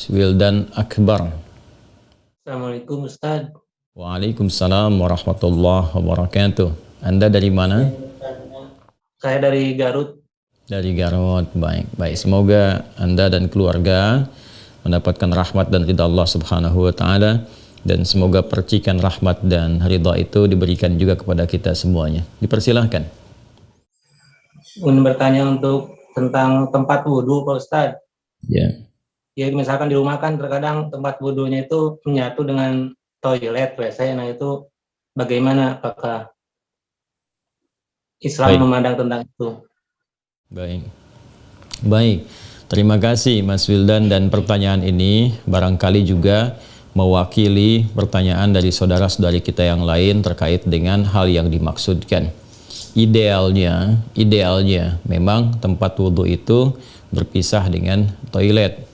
Mas Wildan Akbar. Assalamualaikum Ustaz. Waalaikumsalam warahmatullahi wabarakatuh. Anda dari mana? Saya dari Garut. Dari Garut. Baik. Semoga Anda dan keluarga mendapatkan rahmat dan ridha Allah Subhanahu wa taala, dan semoga percikan rahmat dan ridha itu diberikan juga kepada kita semuanya. Dipersilahkan. Ingin bertanya tentang tempat wudhu Pak Ustaz. Ya. Ya misalkan di rumah kan terkadang tempat wudhunya itu menyatu dengan toilet WC. Nah itu bagaimana, apakah Islam memandang tentang itu? Baik. Terima kasih Mas Wildan, dan pertanyaan ini barangkali juga mewakili pertanyaan dari saudara-saudari kita yang lain terkait dengan hal yang dimaksudkan. Idealnya memang tempat wudhu itu berpisah dengan toilet.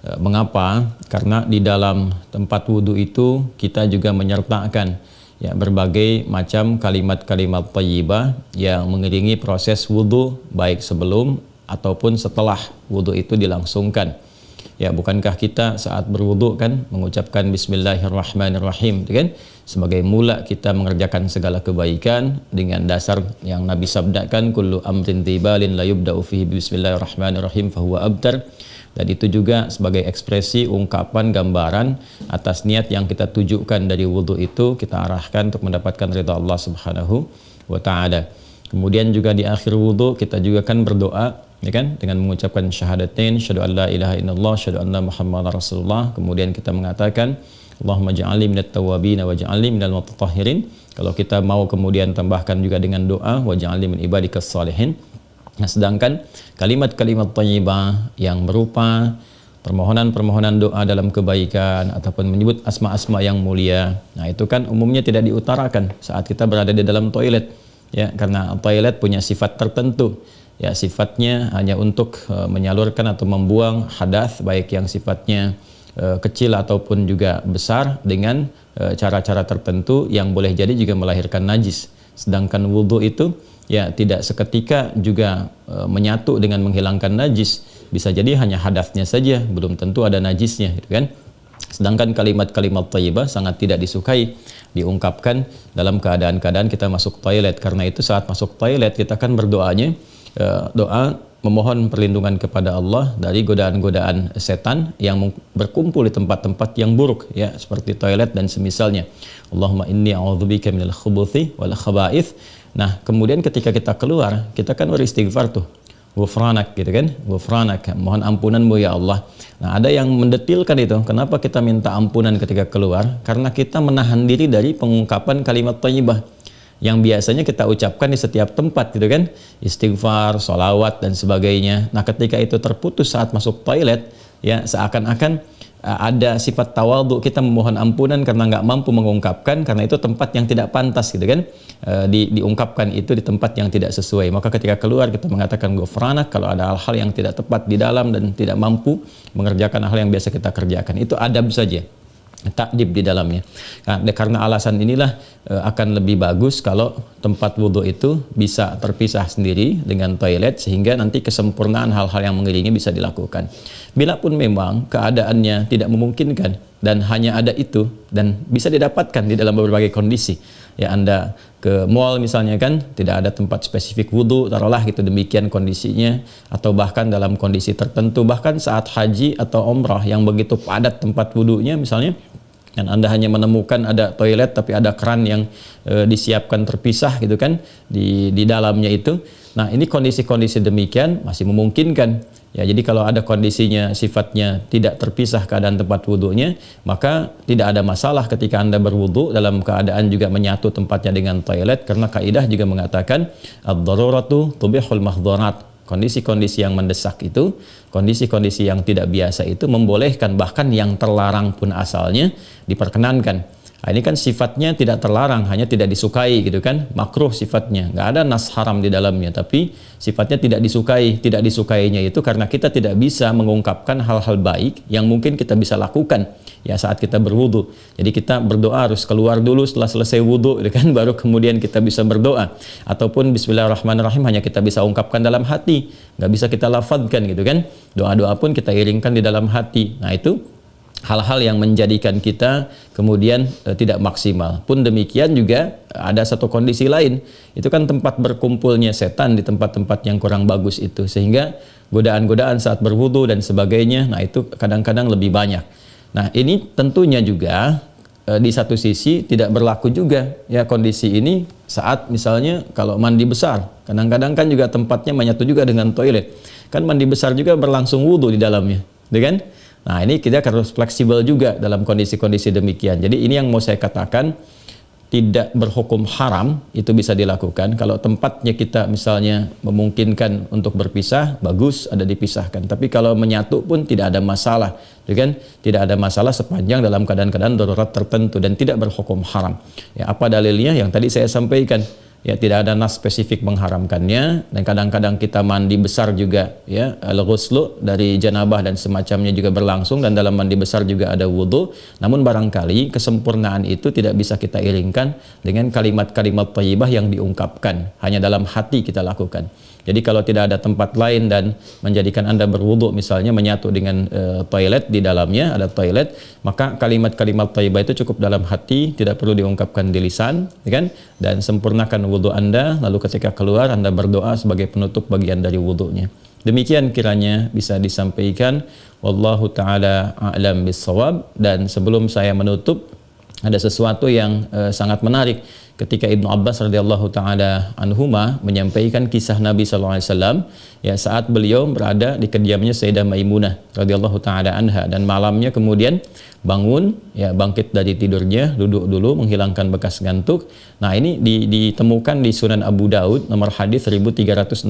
Mengapa? Karena di dalam tempat wudhu itu kita juga menyertakan berbagai macam kalimat-kalimat thayyibah yang mengiringi proses wudhu, baik sebelum ataupun setelah wudhu itu dilangsungkan. Bukankah kita saat berwudhu kan mengucapkan Bismillahirrahmanirrahim, kan? Sebagai mula kita mengerjakan segala kebaikan dengan dasar yang Nabi sabdakan, kullu amrin tibalin la yubda'u fihi Bismillahirrahmanirrahim fahuwa abtar. Dan itu juga sebagai ekspresi ungkapan gambaran atas niat yang kita tujukan dari wudhu itu, kita arahkan untuk mendapatkan ridha Allah Subhanahu wa taala. Kemudian juga di akhir wudhu kita juga kan berdoa, dengan mengucapkan syahadatain, syahadu an la ilaha illallah, syahadu anna muhammadar rasulullah. Kemudian kita mengatakan Allahumma ja'alni minat tawwabin wa ja'alni minal mutatahhirin. Kalau kita mau kemudian tambahkan juga dengan doa wa ja'alni min ibadikas salihin. Nah, sedangkan kalimat-kalimat thayyibah yang berupa permohonan-permohonan doa dalam kebaikan ataupun menyebut asma-asma yang mulia, nah itu kan umumnya tidak diutarakan saat kita berada di dalam toilet, karena toilet punya sifat tertentu, sifatnya hanya untuk menyalurkan atau membuang hadas, baik yang sifatnya kecil ataupun juga besar, dengan cara-cara tertentu yang boleh jadi juga melahirkan najis. Sedangkan wudhu itu tidak seketika juga menyatu dengan menghilangkan najis, bisa jadi hanya hadasnya saja, belum tentu ada najisnya, kan? Sedangkan kalimat-kalimat thayyibah sangat tidak disukai diungkapkan dalam keadaan-keadaan kita masuk toilet. Karena itu saat masuk toilet kita kan berdoanya doa memohon perlindungan kepada Allah dari godaan-godaan setan yang berkumpul di tempat-tempat yang buruk, seperti toilet dan semisalnya. Allahumma inni a'udzubika minal khubuthi wal khaba'ith. Nah, kemudian ketika kita keluar, kita kan beristighfar tuh. Ghufranak, Ghufranak, mohon ampunanmu ya Allah. Nah, ada yang mendetilkan itu. Kenapa kita minta ampunan ketika keluar? Karena kita menahan diri dari pengungkapan kalimat thayyibah yang biasanya kita ucapkan di setiap tempat, istighfar, sholawat dan sebagainya. Nah, ketika itu terputus saat masuk toilet, seakan-akan ada sifat tawadhu, kita memohon ampunan karena nggak mampu mengungkapkan, karena itu tempat yang tidak pantas, diungkapkan itu di tempat yang tidak sesuai. Maka ketika keluar kita mengatakan ghufranak kalau ada hal-hal yang tidak tepat di dalam dan tidak mampu mengerjakan hal yang biasa kita kerjakan. Itu adab saja, takdib di dalamnya. Nah, karena alasan inilah akan lebih bagus kalau tempat wudhu itu bisa terpisah sendiri dengan toilet, sehingga nanti kesempurnaan hal-hal yang mengiringi bisa dilakukan. Bila pun memang keadaannya tidak memungkinkan dan hanya ada itu dan bisa didapatkan di dalam berbagai kondisi, Anda ke mall misalnya kan, tidak ada tempat spesifik wudhu, taruhlah demikian kondisinya, atau bahkan dalam kondisi tertentu, bahkan saat haji atau umrah yang begitu padat tempat wudhunya misalnya, dan Anda hanya menemukan ada toilet tapi ada keran yang disiapkan terpisah di dalamnya itu. Nah, ini kondisi-kondisi demikian masih memungkinkan. Jadi kalau ada kondisinya sifatnya tidak terpisah keadaan tempat wudhunya, maka tidak ada masalah ketika Anda berwudhu dalam keadaan juga menyatu tempatnya dengan toilet, karena kaidah juga mengatakan ad-daruratu tubihul mahdharat. Kondisi-kondisi yang mendesak itu, kondisi-kondisi yang tidak biasa itu membolehkan, bahkan yang terlarang pun asalnya diperkenankan. Nah, ini kan sifatnya tidak terlarang, hanya tidak disukai gitu kan, makruh sifatnya, nggak ada nas haram di dalamnya, tapi sifatnya tidak disukai. Tidak disukainya itu karena kita tidak bisa mengungkapkan hal-hal baik yang mungkin kita bisa lakukan ya saat kita berwudu. Jadi kita berdoa harus keluar dulu setelah selesai wudu gitu kan, baru kemudian kita bisa berdoa. Ataupun bismillahirrahmanirrahim hanya kita bisa ungkapkan dalam hati, nggak bisa kita lafadzkan gitu kan. Doa-doa pun kita iringkan di dalam hati. Nah itu hal-hal yang menjadikan kita kemudian tidak maksimal. Pun demikian juga ada satu kondisi lain, itu kan tempat berkumpulnya setan di tempat-tempat yang kurang bagus itu, sehingga godaan-godaan saat berwudu dan sebagainya, nah itu kadang-kadang lebih banyak. Nah ini tentunya juga di satu sisi tidak berlaku juga ya kondisi ini saat misalnya kalau mandi besar, kadang-kadang kan juga tempatnya menyatu juga dengan toilet, kan mandi besar juga berlangsung wudu di dalamnya, kan? Nah ini kita harus fleksibel juga dalam kondisi-kondisi demikian. Jadi ini yang mau saya katakan, tidak berhukum haram, itu bisa dilakukan. Kalau tempatnya kita misalnya memungkinkan untuk berpisah, bagus ada dipisahkan. Tapi kalau menyatu pun tidak ada masalah, kan? Tidak ada masalah sepanjang dalam keadaan-keadaan darurat tertentu dan tidak berhukum haram. Ya, apa dalilnya? Yang tadi saya sampaikan. Ya, tidak ada nas spesifik mengharamkannya, dan kadang-kadang kita mandi besar juga ya, al-ghuslu dari janabah dan semacamnya juga berlangsung, dan dalam mandi besar juga ada wudu. Namun barangkali kesempurnaan itu tidak bisa kita iringkan dengan kalimat-kalimat thayyibah yang diungkapkan, hanya dalam hati kita lakukan. Jadi kalau tidak ada tempat lain dan menjadikan Anda berwudu misalnya menyatu dengan toilet, di dalamnya ada toilet, maka kalimat-kalimat thayyibah itu cukup dalam hati, tidak perlu diungkapkan di lisan, kan? Dan sempurnakan wudu Anda, lalu ketika keluar Anda berdoa sebagai penutup bagian dari wudunya. Demikian kiranya bisa disampaikan. Wallahu taala a'lam bissawab. Dan sebelum saya menutup, ada sesuatu yang sangat menarik ketika Ibnu Abbas radhiyallahu taala anhuma menyampaikan kisah Nabi sallallahu alaihi wasallam ya saat beliau berada di kediamannya Sayyidah Maimunah radhiyallahu taala anha, dan malamnya kemudian bangun ya, bangkit dari tidurnya, duduk dulu menghilangkan bekas ngantuk. Nah ini ditemukan di Sunan Abu Daud nomor hadis 1367.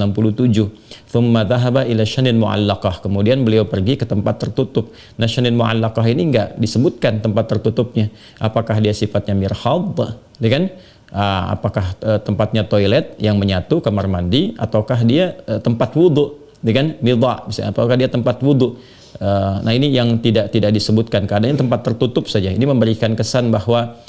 Thumma dhahaba ila syanin mu'allaqah, kemudian beliau pergi ke tempat tertutup. Nah syanin mu'allaqah ini enggak disebutkan tempat tertutupnya, apakah dia sifatnya mirhad, kan? Apakah tempatnya toilet yang menyatu, kamar mandi, ataukah dia tempat wudhu, kan? Midha, misalnya, apakah dia tempat wudhu? Nah ini yang tidak disebutkan, keadaannya tempat tertutup saja. Ini memberikan kesan bahwa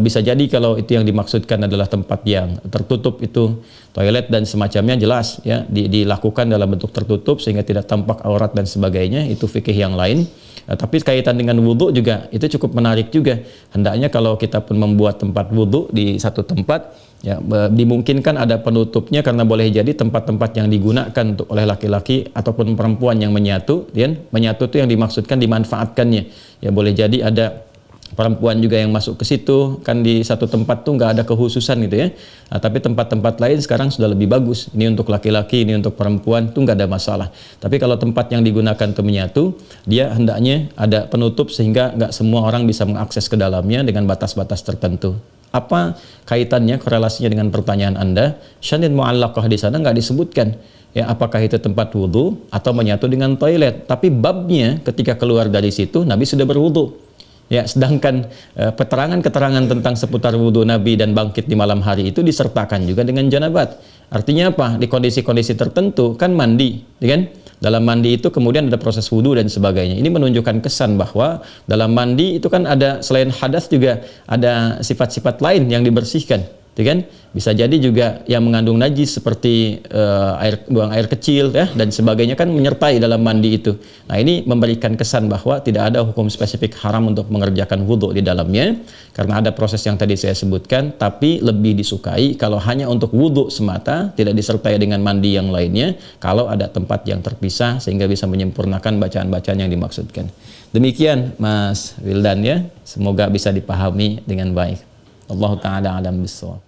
bisa jadi kalau itu yang dimaksudkan adalah tempat yang tertutup, itu toilet dan semacamnya, jelas ya dilakukan dalam bentuk tertutup sehingga tidak tampak aurat dan sebagainya, itu fikih yang lain. Tapi kaitan dengan wudhu juga itu cukup menarik juga. Hendaknya kalau kita pun membuat tempat wudhu di satu tempat, ya dimungkinkan ada penutupnya, karena boleh jadi tempat-tempat yang digunakan untuk oleh laki-laki ataupun perempuan yang menyatu, menyatu itu yang dimaksudkan dimanfaatkannya. Ya boleh jadi ada perempuan juga yang masuk ke situ, kan di satu tempat tuh nggak ada kehususan gitu ya. Nah, tapi tempat-tempat lain sekarang sudah lebih bagus. Ini untuk laki-laki, ini untuk perempuan, tuh nggak ada masalah. Tapi kalau tempat yang digunakan untuk menyatu, dia hendaknya ada penutup sehingga nggak semua orang bisa mengakses ke dalamnya dengan batas-batas tertentu. Apa kaitannya, korelasinya dengan pertanyaan Anda? Syanin mu'allaqah di sana nggak disebutkan. Ya, apakah itu tempat wudhu atau menyatu dengan toilet? Tapi babnya ketika keluar dari situ, Nabi sudah berwudhu. Ya, sedangkan keterangan-keterangan tentang seputar wudhu Nabi dan bangkit di malam hari itu disertakan juga dengan janabat. Artinya apa? Di kondisi-kondisi tertentu kan mandi, kan? Dalam mandi itu kemudian ada proses wudhu dan sebagainya. Ini menunjukkan kesan bahwa dalam mandi itu kan ada selain hadas juga ada sifat-sifat lain yang dibersihkan, kan? Bisa jadi juga yang mengandung najis seperti buang air kecil ya dan sebagainya kan menyertai dalam mandi itu. Nah ini memberikan kesan bahwa tidak ada hukum spesifik haram untuk mengerjakan wudhu di dalamnya, karena ada proses yang tadi saya sebutkan. Tapi lebih disukai kalau hanya untuk wudhu semata, tidak disertai dengan mandi yang lainnya, kalau ada tempat yang terpisah sehingga bisa menyempurnakan bacaan-bacaan yang dimaksudkan. Demikian Mas Wildan ya, semoga bisa dipahami dengan baik. Allah Ta'ala alam bisawab.